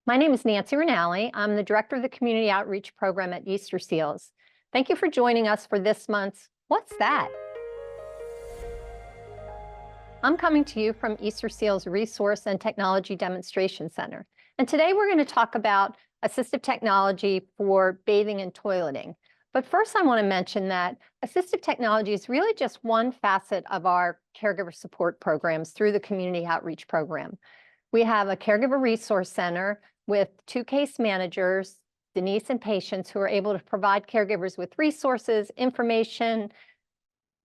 My name is Nancy Rinaldi. I'm the Director of the Community Outreach Program at Easter Seals. Thank you for joining us for this month's What's That? I'm coming to you from Easter Seals Resource and Technology Demonstration Center. And today we're going to talk about assistive technology for bathing and toileting. But first I want to mention that assistive technology is really just one facet of our caregiver support programs through the Community Outreach Program. We have a Caregiver Resource Center with 2 case managers, Denise and Patience, who are able to provide caregivers with resources, information,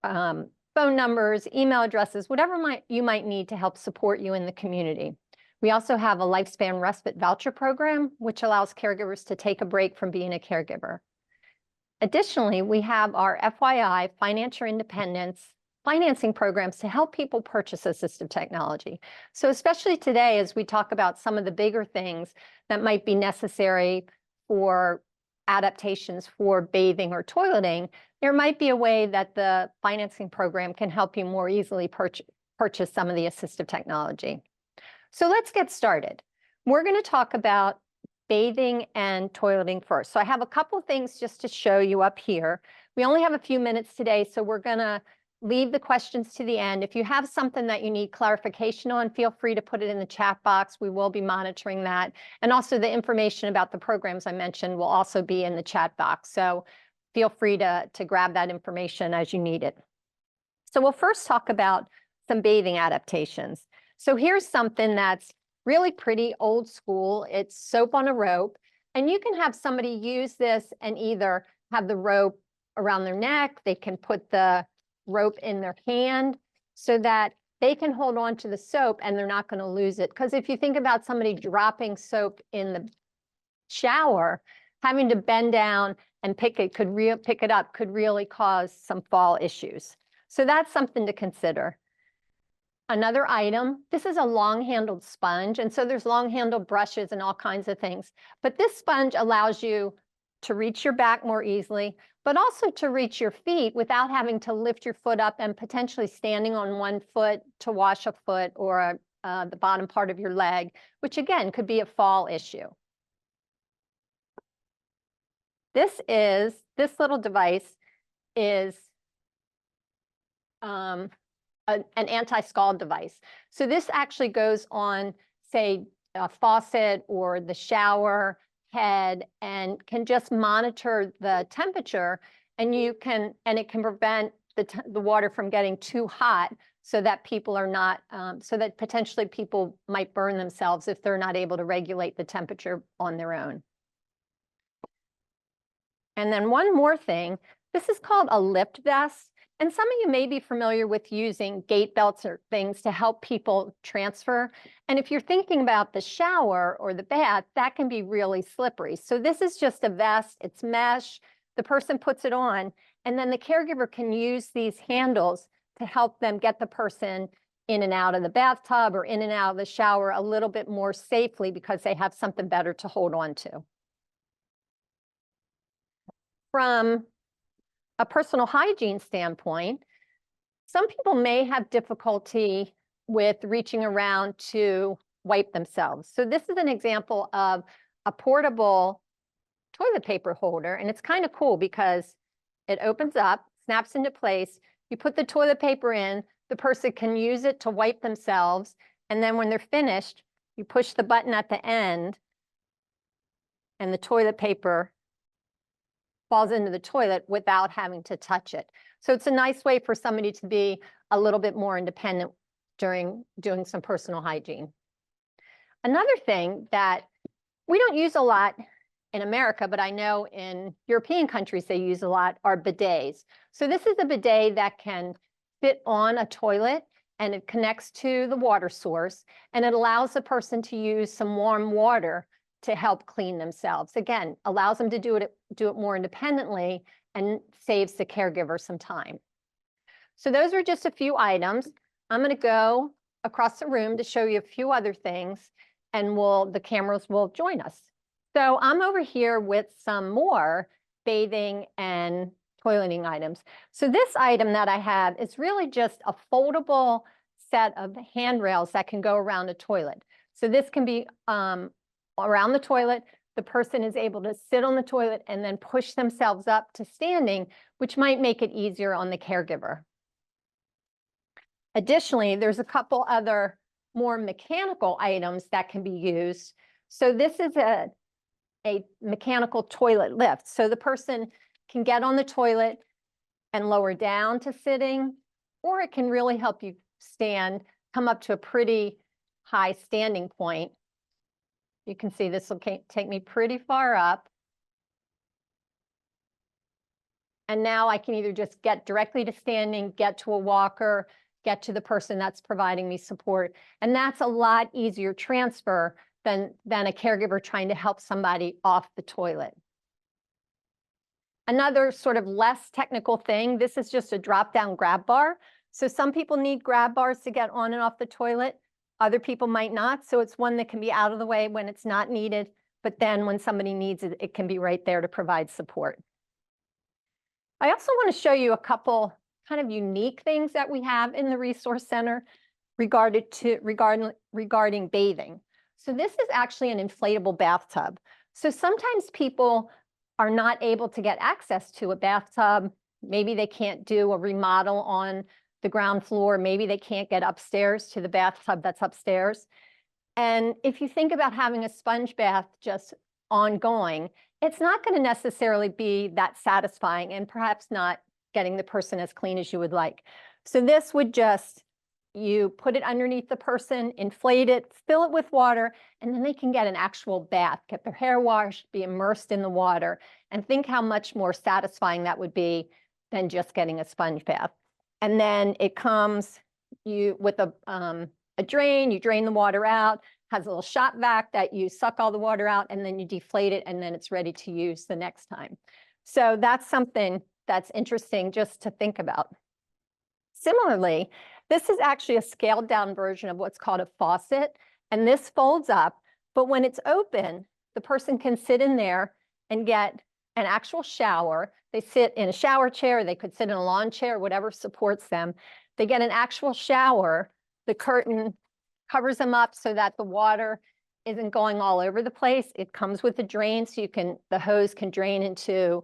phone numbers, email addresses, whatever you might need to help support you in the community. We also have a lifespan respite voucher program, which allows caregivers to take a break from being a caregiver. Additionally, we have our FYI financial independence financing programs to help people purchase assistive technology. So especially today, as we talk about some of the bigger things that might be necessary for adaptations for bathing or toileting, there might be a way that the financing program can help you more easily purchase some of the assistive technology. So let's get started. We're going to talk about bathing and toileting first. So I have a couple things just to show you up here. We only have a few minutes today, so we're going to leave the questions to the end. If you have something that you need clarification on, feel free to put it in the chat box. We will be monitoring that. And also the information about the programs I mentioned will also be in the chat box. So feel free to grab that information as you need it. So we'll first talk about some bathing adaptations. So here's something that's really pretty old school. It's soap on a rope. And you can have somebody use this and either have the rope around their neck, they can put the rope in their hand so that they can hold on to the soap and they're not going to lose it. Because if you think about somebody dropping soap in the shower, having to bend down and pick it up could really cause some fall issues. So that's something to consider. Another item, this is a long-handled sponge, and so there's long-handled brushes and all kinds of things. But this sponge allows you to reach your back more easily, but also to reach your feet without having to lift your foot up and potentially standing on one foot to wash a foot or the bottom part of your leg, which again could be a fall issue. This little device is an anti-scald device. So this actually goes on, say, a faucet or the shower head and can just monitor the temperature, and it can prevent the water from getting too hot so that people are not so that potentially people might burn themselves if they're not able to regulate the temperature on their own. And then one more thing, this is called a lift vest. And some of you may be familiar with using gate belts or things to help people transfer. And if you're thinking about the shower or the bath, that can be really slippery. So this is just a vest, it's mesh, the person puts it on, and then the caregiver can use these handles to help them get the person in and out of the bathtub or in and out of the shower a little bit more safely because they have something better to hold on to. From a personal hygiene standpoint, some people may have difficulty with reaching around to wipe themselves. So this is an example of a portable toilet paper holder, and it's kind of cool because it opens up, snaps into place, you put the toilet paper in, the person can use it to wipe themselves, and then when they're finished, you push the button at the end, and the toilet paper falls into the toilet without having to touch it. So it's a nice way for somebody to be a little bit more independent during doing some personal hygiene. Another thing that we don't use a lot in America, but I know in European countries they use a lot, are bidets. So this is a bidet that can fit on a toilet and it connects to the water source, and it allows the person to use some warm water to help clean themselves. Again, allows them to do it more independently and saves the caregiver some time. So those are just a few items. I'm going to go across the room to show you a few other things, and the cameras will join us. So I'm over here with some more bathing and toileting items. So this item that I have is really just a foldable set of handrails that can go around a toilet. So this can be around the toilet. The person is able to sit on the toilet and then push themselves up to standing, which might make it easier on the caregiver. Additionally, there's a couple other more mechanical items that can be used. So this is a mechanical toilet lift. So the person can get on the toilet and lower down to sitting, or it can really help you stand, come up to a pretty high standing point. You can see this will take me pretty far up. And now I can either just get directly to standing, get to a walker, get to the person that's providing me support. And that's a lot easier transfer than a caregiver trying to help somebody off the toilet. Another sort of less technical thing, this is just a drop-down grab bar. So some people need grab bars to get on and off the toilet. Other people might not. So it's one that can be out of the way when it's not needed. But then when somebody needs it, it can be right there to provide support. I also want to show you a couple kind of unique things that we have in the Resource Center regarding bathing. So this is actually an inflatable bathtub. So sometimes people are not able to get access to a bathtub. Maybe they can't do a remodel on the ground floor. Maybe they can't get upstairs to the bathtub that's upstairs. And if you think about having a sponge bath just ongoing, it's not going to necessarily be that satisfying and perhaps not getting the person as clean as you would like. So this would just, you put it underneath the person, inflate it, fill it with water, and then they can get an actual bath, get their hair washed, be immersed in the water, and think how much more satisfying that would be than just getting a sponge bath. And then it comes with a drain, you drain the water out, has a little shop vac that you suck all the water out, and then you deflate it, and then it's ready to use the next time. So that's something that's interesting just to think about. Similarly, this is actually a scaled down version of what's called a faucet, and this folds up, but when it's open, the person can sit in there and get an actual shower. They sit in a shower chair, they could sit in a lawn chair, whatever supports them. They get an actual shower. The curtain covers them up so that the water isn't going all over the place. It comes with a drain, so the hose can drain into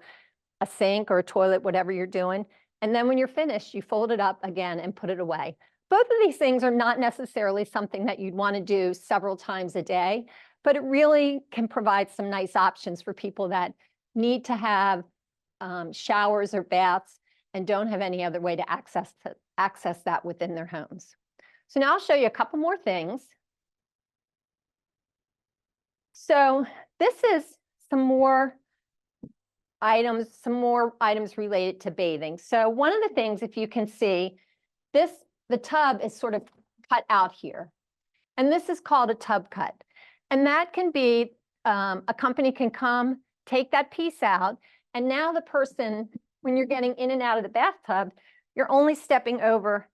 a sink or a toilet, whatever you're doing. And then when you're finished, you fold it up again and put it away. Both of these things are not necessarily something that you'd want to do several times a day, but it really can provide some nice options for people that need to have showers or baths and don't have any other way to access that within their homes. So now I'll show you a couple more things. So this is some more items related to bathing. So one of the things, if you can see, the tub is sort of cut out here. And this is called a tub cut. And that can be, a company can come, take that piece out, and now the person, when you're getting in and out of the bathtub, you're only stepping over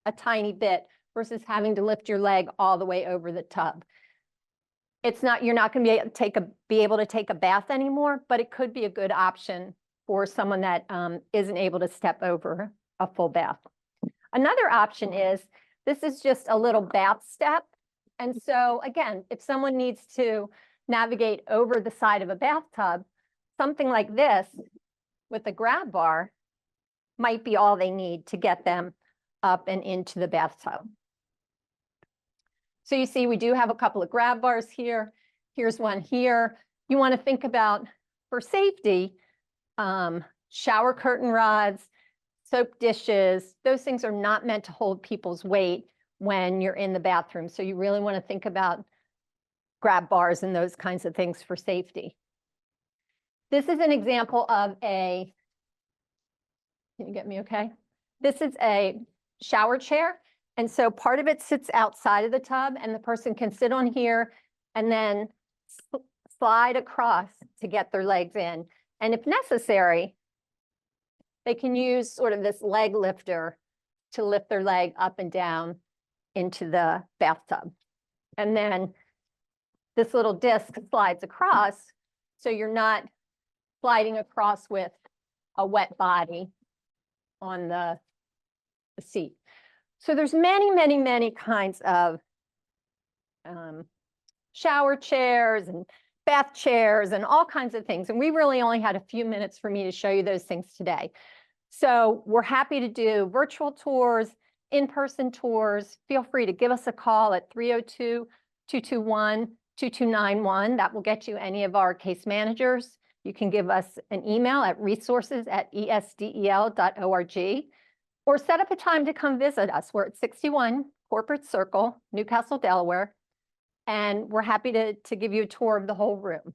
a tiny bit versus having to lift your leg all the way over the tub. You're not going to be able to take a bath anymore, but it could be a good option for someone that isn't able to step over a full bath. Another option is, this is just a little bath step. And so again, if someone needs to navigate over the side of a bathtub, something like this with a grab bar might be all they need to get them up and into the bathtub. So you see, we do have a couple of grab bars here. Here's one here. You want to think about, for safety, shower curtain rods, soap dishes. Those things are not meant to hold people's weight when you're in the bathroom. So you really want to think about grab bars and those kinds of things for safety. This is an example of can you get me okay? This is a shower chair. And so part of it sits outside of the tub, and the person can sit on here and then slide across to get their legs in. And if necessary, they can use sort of this leg lifter to lift their leg up and down into the bathtub. And then this little disc slides across, so you're not sliding across with a wet body on the seat. So there's many, many, many kinds of shower chairs and bath chairs and all kinds of things. And we really only had a few minutes for me to show you those things today. So we're happy to do virtual tours, in-person tours. Feel free to give us a call at 302-221-2291. That will get you any of our case managers. You can give us an email at resources@esdel.org or set up a time to come visit us. We're at 61 Corporate Circle, Newcastle, Delaware, and we're happy to give you a tour of the whole room.